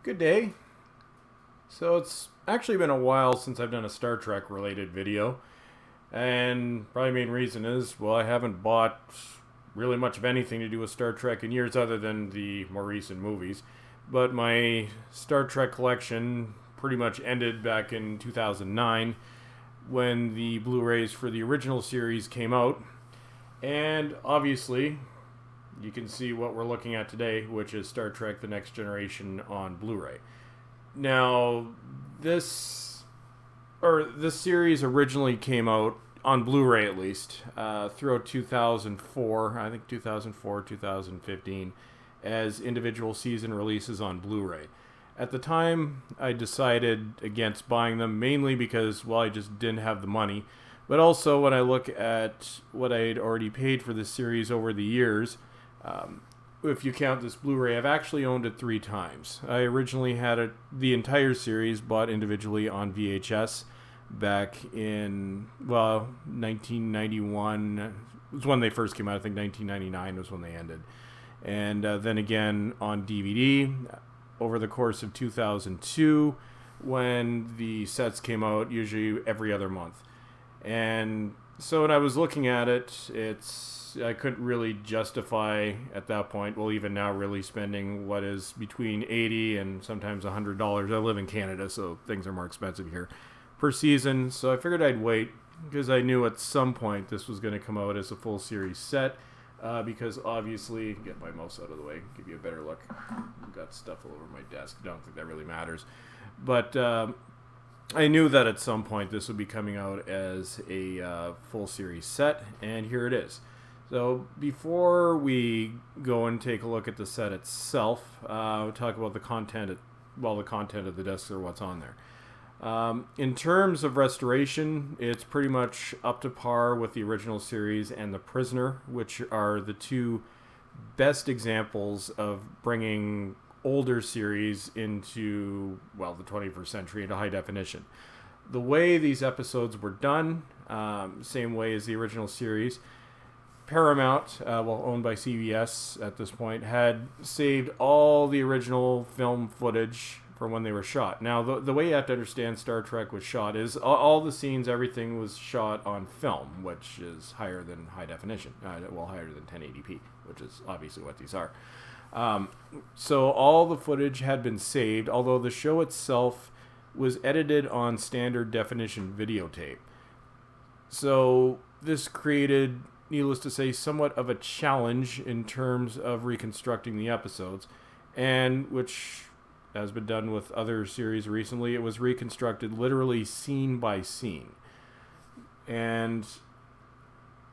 Good day. So it's actually been a while since I've done a Star Trek related video. And probably the main reason is, well, I haven't bought really much of anything to do with Star Trek in years other than the more recent movies. But my Star Trek collection pretty much ended back in 2009 when the Blu-rays for the original series came out. And obviously, you can see what we're looking at today, which is Star Trek The Next Generation on Blu-ray. Now, this series originally came out on Blu-ray at least throughout 2004, I think 2004, 2015, as individual season releases on Blu-ray. At the time, I decided against buying them, mainly because, well, I just didn't have the money. But also, when I look at what I had already paid for this series over the years, if you count this Blu-ray, I've actually owned it 3 times. I originally had the entire series bought individually on VHS back in, 1991 was when they first came out. I think 1999 was when they ended. And then again on DVD over the course of 2002 when the sets came out, usually every other month. And so when I was looking at it, I couldn't really justify at that point, well, even now, really spending what is between $80 and sometimes $100. I live in Canada, so things are more expensive here per season. So I figured I'd wait because I knew at some point this was going to come out as a full series set. Because obviously, get my mouse out of the way, give you a better look. I've got stuff all over my desk. Don't think that really matters. But I knew that at some point this would be coming out as a full series set, and here it is. So before we go and take a look at the set itself, we'll talk about the content of the discs or what's on there. In terms of restoration, it's pretty much up to par with the original series and The Prisoner, which are the two best examples of bringing older series into, the 21st century, into high definition. The way these episodes were done, same way as the original series, Paramount, owned by CBS at this point, had saved all the original film footage from when they were shot. Now, the way you have to understand Star Trek was shot is all the scenes, everything was shot on film, which is higher than high definition. Higher than 1080p, which is obviously what these are. So all the footage had been saved, although the show itself was edited on standard definition videotape. So this created, needless to say, somewhat of a challenge in terms of reconstructing the episodes, and which has been done with other series recently. It was reconstructed literally scene by scene. And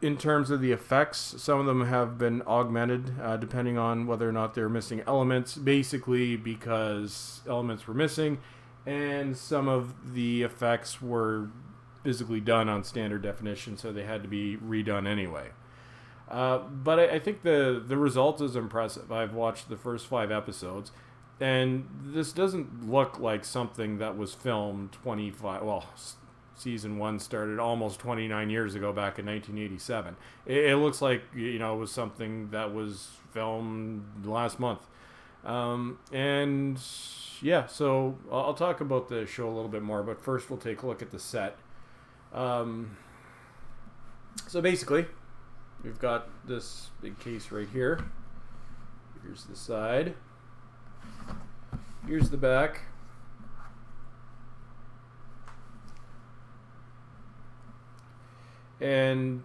in terms of the effects, some of them have been augmented depending on whether or not they're missing elements, basically because elements were missing, and some of the effects were physically done on standard definition, so they had to be redone anyway. But I think the result is impressive. I've watched the first 5 episodes, and this doesn't look like something that was filmed season 1 started almost 29 years ago, back in 1987. It looks like, it was something that was filmed last month. So I'll talk about the show a little bit more, but first we'll take a look at the set. So basically, we've got this big case right here. Here's the side. Here's the back. And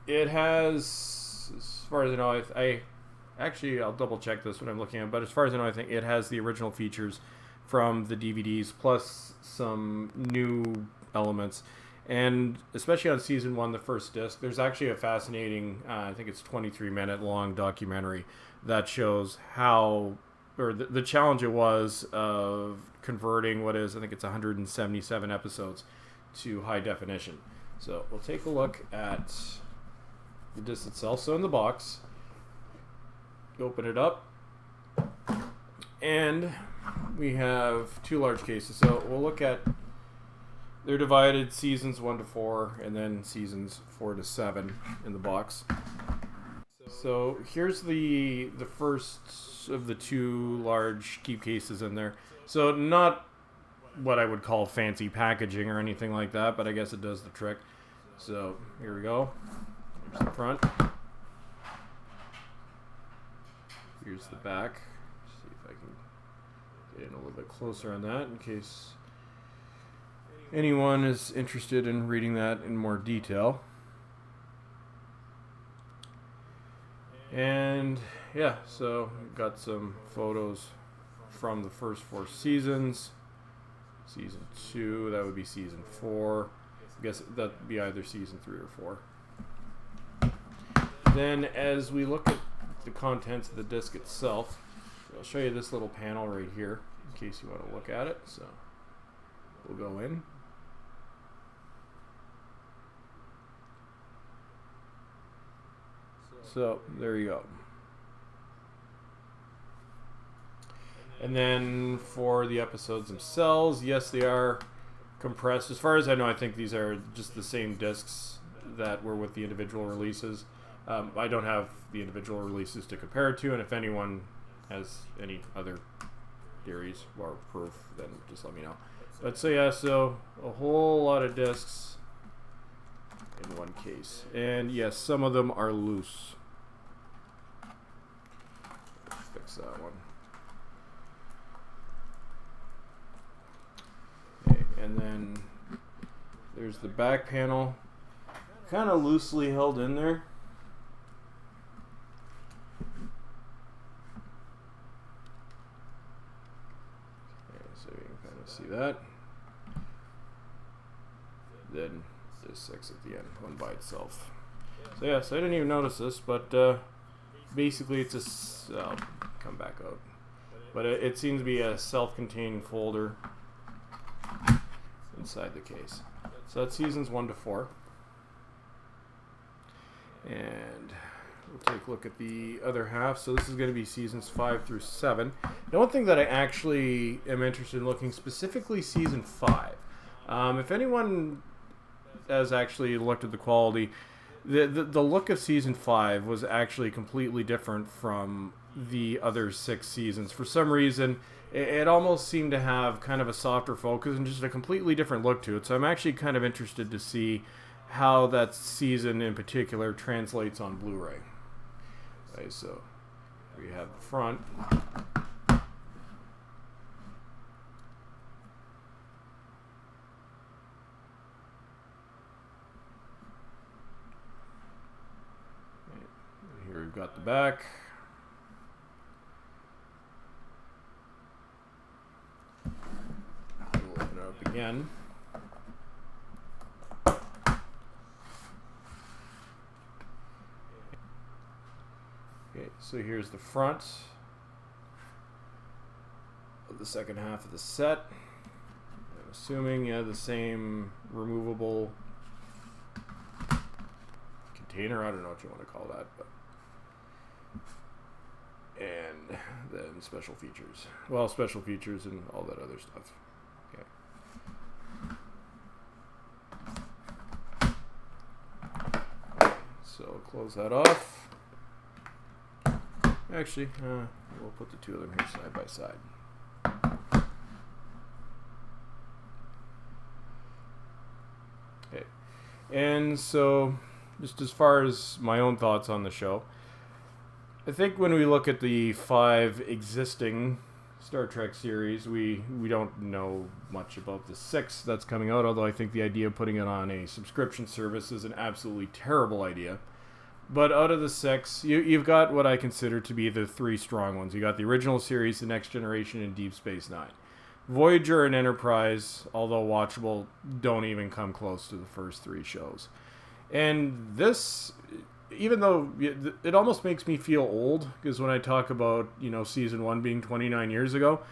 it has, as far as I know, I'll double check this when I'm looking at it, but as far as I know, I think it has the original features from the DVDs plus some new elements. And especially on season 1, the first disc, there's actually a fascinating, I think it's 23-minute long documentary that shows the challenge it was of converting I think it's 177 episodes to high definition. So we'll take a look at the disc itself. So in the box, open it up, and we have 2 large cases. So we'll look at, they're divided seasons 1 to 4 and then seasons 4 to 7 in the box. So here's the first of the two large keep cases in there. So not what I would call fancy packaging or anything like that, but I guess it does the trick. So here we go. Here's the front. Here's the back. Let's see if I can get in a little bit closer on that in case anyone is interested in reading that in more detail. And yeah, so we've got some photos from the first 4 seasons. Season 2, that would be season 4. I guess that'd be either season 3 or 4. Then as we look at the contents of the disc itself, I'll show you this little panel right here in case you want to look at it. So we'll go in. So there you go. And then for the episodes themselves, yes, they are compressed. As far as I know, I think these are just the same discs that were with the individual releases. I don't have the individual releases to compare it to, and if anyone has any other theories or proof, then just let me know. But so yeah, so a whole lot of discs in one case. And yes, some of them are loose. Let's fix that one. Okay, and then there's the back panel, kind of loosely held in there. So you can kind of see that. Then this 6 at the end, one by itself. So yeah, so I didn't even notice this, but basically it's a, I'll come back out. But it seems to be a self-contained folder inside the case. So that's seasons 1 to 4. And we'll take a look at the other half. So this is going to be seasons 5 through 7. Now, one thing that I actually am interested in looking, specifically season 5. If anyone has actually looked at the quality, the look of season 5 was actually completely different from the other 6 seasons. For some reason, it almost seemed to have kind of a softer focus and just a completely different look to it. So I'm actually kind of interested to see how that season in particular translates on Blu-ray. Okay, so we have the front. And here we've got the back. We'll open it up again. Okay, so here's the front of the second half of the set. I'm assuming, yeah, the same removable container. I don't know what you want to call that, but and then special features. Well, special features and all that other stuff. Okay. So close that off. Actually, we'll put the two of them here side by side. Okay. And so, just as far as my own thoughts on the show, I think when we look at the 5 existing Star Trek series, we don't know much about the 6th that's coming out, although I think the idea of putting it on a subscription service is an absolutely terrible idea. But out of the 6, you've got what I consider to be the 3 strong ones. You got the original series, The Next Generation, and Deep Space Nine. Voyager and Enterprise, although watchable, don't even come close to the first 3 shows. And this, even though it almost makes me feel old, because when I talk about, season 1 being 29 years ago,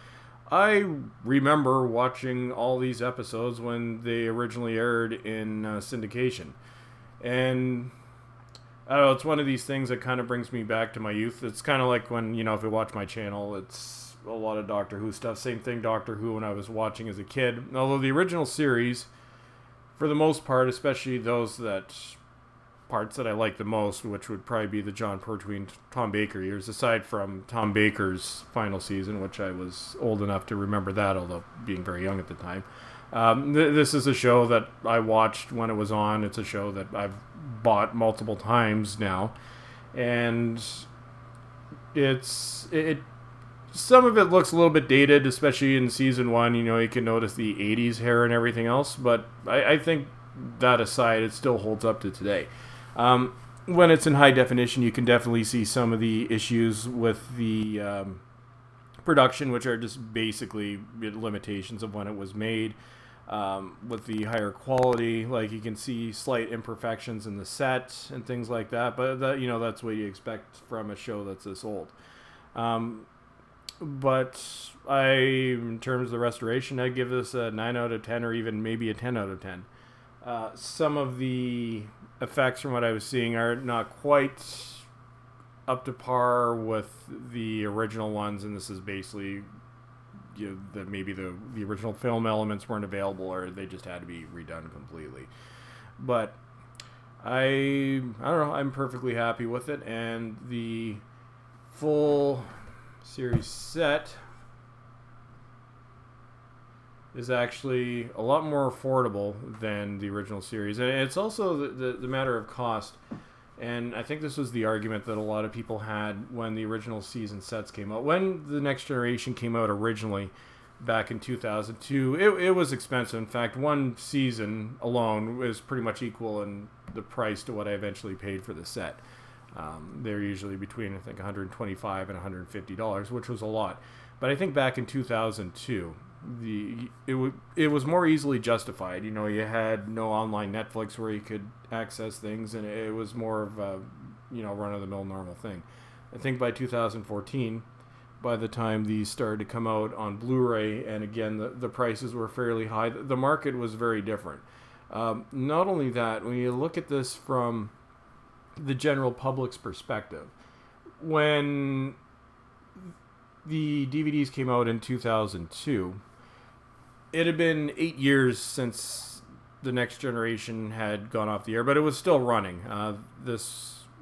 I remember watching all these episodes when they originally aired in syndication. And I don't know, it's one of these things that kind of brings me back to my youth. It's kind of like when, if you watch my channel, it's a lot of Doctor Who stuff. Same thing, Doctor Who, when I was watching as a kid. Although the original series, for the most part, especially those that parts that I like the most, which would probably be the John Pertwee and Tom Baker years, aside from Tom Baker's final season, which I was old enough to remember that, although being very young at the time. This is a show that I watched when it was on. It's a show that I've bought multiple times now, and it some of it looks a little bit dated, especially in season 1. You can notice the 80s hair and everything else, but I think that aside, it still holds up to today. When it's in high definition, you can definitely see some of the issues with the production, which are just basically limitations of when it was made. With the higher quality, like you can see slight imperfections in the set and things like that, but that's what you expect from a show that's this old. But in terms of the restoration, I'd give this a 9 out of 10 or even maybe a 10 out of 10. Some of the effects from what I was seeing are not quite up to par with the original ones, and this is basically that maybe the original film elements weren't available or they just had to be redone completely. But I don't know, I'm perfectly happy with it, and the full series set is actually a lot more affordable than the original series, and it's also the matter of cost. And I think this was the argument that a lot of people had when the original season sets came out. When the Next Generation came out originally back in 2002, it was expensive. In fact, one season alone was pretty much equal in the price to what I eventually paid for the set. They're usually between, I think, $125 and $150, which was a lot. But I think back in 2002, it was more easily justified. You had no online Netflix where you could access things, and it was more of a run-of-the-mill normal thing. I think by 2014, by the time these started to come out on Blu-ray, and again the prices were fairly high, the market was very different. Not only that, when you look at this from the general public's perspective, when the DVDs came out in 2002, it had been 8 years since the Next Generation had gone off the air, but it was still running.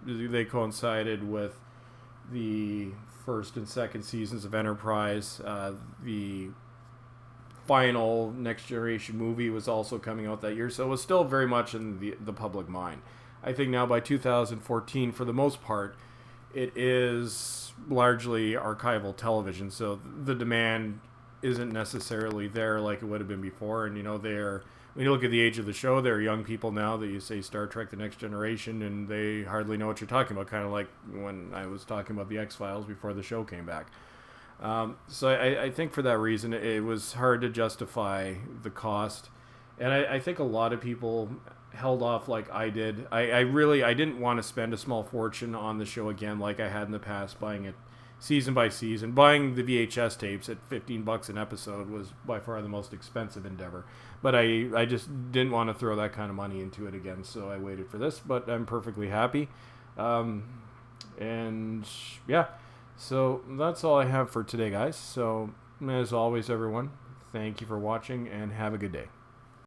They coincided with the first and second seasons of Enterprise. The final Next Generation movie was also coming out that year, so it was still very much in the public mind. I think now by 2014, for the most part, it is largely archival television, so the demand isn't necessarily there like it would have been before. And when you look at the age of the show, there are young people now that you say Star Trek The Next Generation and they hardly know what you're talking about, kind of like when I was talking about the X-Files before the show came back. So I think for that reason it was hard to justify the cost, and I think a lot of people held off like I did. I didn't want to spend a small fortune on the show again like I had in the past, buying it season by season. Buying the VHS tapes at $15 an episode was by far the most expensive endeavor. But I just didn't want to throw that kind of money into it again, so I waited for this. But I'm perfectly happy. And yeah, so that's all I have for today, guys. So as always, everyone, thank you for watching and have a good day.